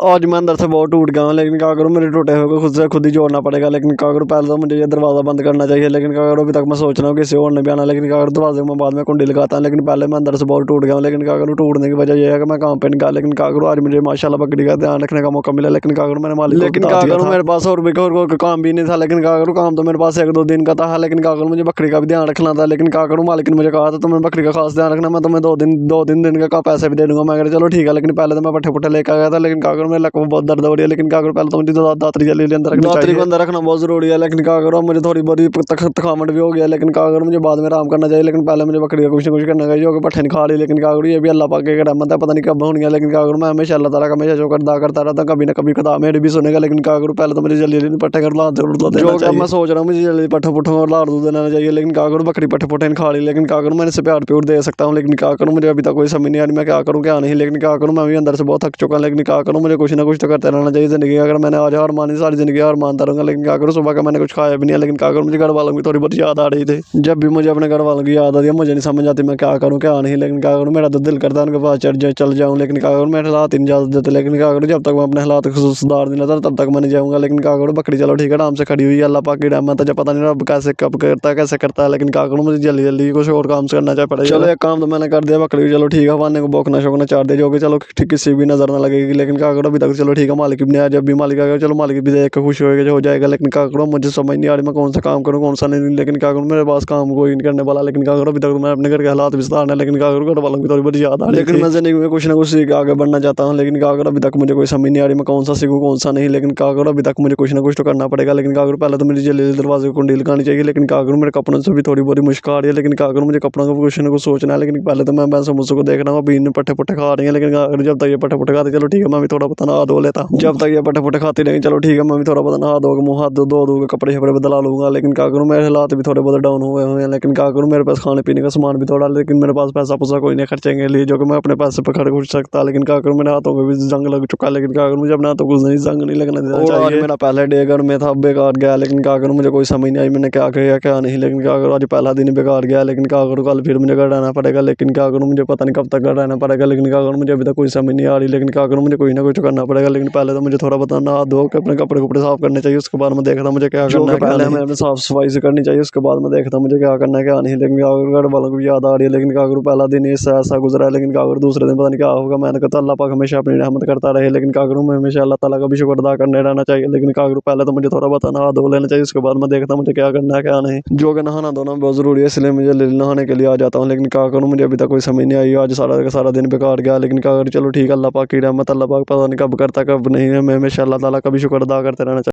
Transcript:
आज मैं अंदर से बहुत टूट गया हूँ, लेकिन क्या करूँ, मेरे टूटे हुए को खुद से खुद ही जोड़ना पड़ेगा। लेकिन क्या करूँ, पहले तो मुझे ये दरवाज़ा बंद करना चाहिए, लेकिन क्या करूँ, अभी तक मैं सोच रहा हूँ किसी और ने भी आना, लेकिन क्या करूँ, दरवाजे में बाद में कुंडी लगाता हूँ। लेकिन पहले मैं अंदर से बहुत टूट गया हूँ, लेकिन क्या करूँ, टूटने की वजह यह है कि मैं काम पे नहीं गया। लेकिन क्या करूँ, आज मुझे माशाल्लाह बकरी का ध्यान रखने का मौका मिला, लेकिन क्या करूँ, मैंने मालिक को लेकिन क्या करूँ, मेरे पास और भी कोई काम भी नहीं था। लेकिन क्या करूँ, काम तो मेरे पास 1-2 दिन का था, लेकिन क्या करूँ, मुझे बकरी का भी ध्यान रखना था। लेकिन क्या करूँ, मालिक ने मुझे कहा था तुम्हें बकरी का खास ध्यान रखना, मैं तुम्हें 2-3 दिन का पैसे भी दे दूंगा। मैं कहा चलो ठीक है, लेकिन पहले तो मैं पट्ठे पुट्ठे लेकर गया था। लेकिन क्या करूँ, मेरे लक में बहुत दर्द हो रही है। लेकिन क्या करूँ, पहले तो मुझे दातरी जल्दी अंदर रखनी चाहिए, दातरी को अंदर रखना बहुत जरूरी है। लेकिन क्या करूँ, मुझे थोड़ी बहुत थकावट भी हो गया। लेकिन क्या करूँ, मुझे बाद में आराम करना चाहिए। लेकिन पहले मुझे बकरी का कुछ ना कुछ करना चाहिए, जो कि पट्ठे नहीं खा रही। लेकिन क्या करूँ, ये भी अल्लाह पाक की रहमत है, पता नहीं कब होनी है। लेकिन क्या करूँ, मैं हमेशा अल्लाह ताला का हमेशा शुक्र अदा करता रहता हूँ, कभी ना कभी खुदा मेरी भी सुनेगा। लेकिन क्या करूँ, पहले तो मुझे जल्दी जल्दी पट्ठे कर ला जरूर देना चाहिए। मैं सोच रहा हूँ मुझे जल्दी पट्ठे पुट्ठों और लाड़ दूध देना चाहिए। लेकिन क्या करूँ, बकरी पट्ठे पुट्ठे नहीं खा रही। लेकिन क्या करूँ, मैंने इसे प्यार प्योर दे सकता हूँ। लेकिन क्या करूँ, मुझे अभी तक कोई समझ नहीं आ रही मैं क्या करूँ क्या नहीं। लेकिन क्या करूँ, मैं भी अंदर से बहुत थक चुका हूँ। लेकिन क्या करूँ, मुझे कुछ ना कुछ तो करते रहना चाहिए ज़िंदगी। अगर मैंने आज हार मानी, सारी ज़िंदगी हार मानता रहूँगा। लेकिन क्या करूँ, सुबह का मैंने कुछ खाया भी नहीं है। लेकिन क्या करूँ, मुझे घर वालों की थोड़ी बहुत याद आ रही थी। जब भी मुझे अपने घर वालों की याद आती है, मुझे नहीं समझ आती मैं क्या करूँ क्या नहीं। लेकिन क्या करूँ, मेरा तो दिल करता है उनके पास चल जाऊँ। लेकिन क्या करूँ, मेरे हालात नहीं इजाज़त देते। लेकिन क्या करूँ, जब तक मैं अपने हालात को सुधार नहीं लेता तब तक मैं नहीं जाऊँगा। लेकिन क्या करूँ, बकरी चलो ठीक है आराम से खड़ी हुई है, अल्लाह पाक की रहमत है। जब पता नहीं रब कैसे कब करता है कैसे करता है। लेकिन क्या करूँ, मुझे जल्दी जल्दी कुछ और काम से करना चाहिए पड़ेगा। चलो एक काम तो मैंने कर दिया, बकरी चलो ठीक है वाने को बोकना शोकना चार दे, जो कि चलो ठीक किसी भी नजर ना लगेगी। लेकिन क्या करो, अभी तक चलो ठीक है, मालिक भी नहीं आया। जब भी मालिक आएगा चलो मालिक भी देख के खुश होएगा जो हो जाएगा। लेकिन क्या करूँ, मुझे समझ नहीं आ रही मैं कौन सा काम करूँ कौन सा नहीं। लेकिन क्या करूँ, मेरे पास काम कोई नहीं करने वाला। लेकिन क्या करूँ, अभी तक तो मैं अपने घर के हालात भी सुधारना है। लेकिन क्या करूँ, घर वालों की थोड़ी बहुत याद आ रही लेकिन मैं जिंदगी में कुछ ना कुछ सीख के आगे बढ़ना चाहता हूँ। लेकिन क्या करूँ, अभी तक मुझे कोई समझ नहीं आ रही मैं कौन सा सीखूँ कौन सा नहीं। लेकिन क्या करूँ, अभी तक मुझे कुछ ना कुछ तो करना पड़ेगा। लेकिन क्या करूँ, पहले तो मुझे जल्दी दरवाजे को कुंडी लगानी चाहिए। लेकिन क्या करूँ, मेरे कपड़ों से भी थोड़ी बहुत मुश्किल आ रही है। लेकिन क्या करूँ, मुझे कपड़ों का कुछ ना कुछ सोचना है। लेकिन पहले तो मैं समोसों को देख रहा हूँ, अभी इन पट्टे पुट्टे खा रही है। लेकिन क्या करूँ, जब तक ये पट्टे पुट्टे खाते चलो ठीक है, मैं भी थोड़ा बहुत नहा धो लेता हूँ। जब तक ये पट्टे पुट्टे खाती रहेंगे चलो ठीक है, मैं भी थोड़ा बहुत नहा धो के मुँह हाथ धो दूँगा, कपड़े शपड़े बदला लूँगा। लेकिन क्या करूँ, मेरे हालात भी थोड़े बहुत डाउन हुए हुए हैं। लेकिन क्या करूँ, मेरे पास खाने पीने का सामान भी थोड़ा, लेकिन मेरे पास पैसा पुसा कोई नहीं खर्चे के लिए, जो कि मैं अपने पैसे पर खर्च सकता। लेकिन क्या करूँ, मेरे हाथों में भी जंग लग चुका है। लेकिन क्या करूँ, मुझे अपने हाथों को जंग नहीं लगना देना चाहिए। आज मेरा पहला डे घर में था, बेकार गया। लेकिन क्या करूँ, मुझे कोई समझ नहीं आई मैंने क्या किया क्या नहीं। लेकिन क्या करूँ, आज पहला दिन बेकार गया। लेकिन क्या करूँ, कल फिर मुझे घर रहना पड़ेगा। लेकिन क्या करूँ, मुझे पता नहीं कब तक घर रहना पड़ेगा। लेकिन क्या करूँ, मुझे अभी तक कोई समझ नहीं आ रही। लेकिन क्या करूँ, मुझे कोई ना कुछ करना पड़ेगा। लेकिन पहले तो मुझे थोड़ा बताना हाथ धो के अपने कपड़े कपड़े साफ करने चाहिए। उसके बाद मैं देखता मुझे क्या करना है पहले हमें अपने साफ सफाई से करनी चाहिए। उसके बाद मैं देखता मुझे क्या करना है क्या नहीं। लेकिन क्या करूँ, घर वालों को भी याद आ रही है। लेकिन क्या करूँ, पहला दिन इससे ऐसा गुजरा है। लेकिन क्या करूँ, दूसरे दिन पता नहीं क्या होगा। मैंने कहा अल्लाह पाक हमेशा अपनी रहमत करता रहे। लेकिन क्या करूँ, मैं हमेशा अल्लाह ताला का भी शुक्र अदा करने रहना चाहिए। लेकिन क्या करूँ, पहले तो मुझे थोड़ा बहुत नहा धो लेना चाहिए। उसके बाद मैं देखता मुझे क्या करना है क्या नहीं, जो कि नहाना धोना बहुत जरूरी है, इसलिए मुझे नहाने के लिए आ जाता हूँ। लेकिन क्या करूँ, मुझे अभी तक कोई समझ नहीं आई, आज सारा का सारा दिन बेकार गया। लेकिन क्या करूँ, चलो ठीक है, अल्लाह पाक की रहमत, अल्लाह पाक पता नहीं कब करता कब नहीं है। मैं हमेशा अल्लाह ताला का भी शुक्र अदा करते रहना चाहिए।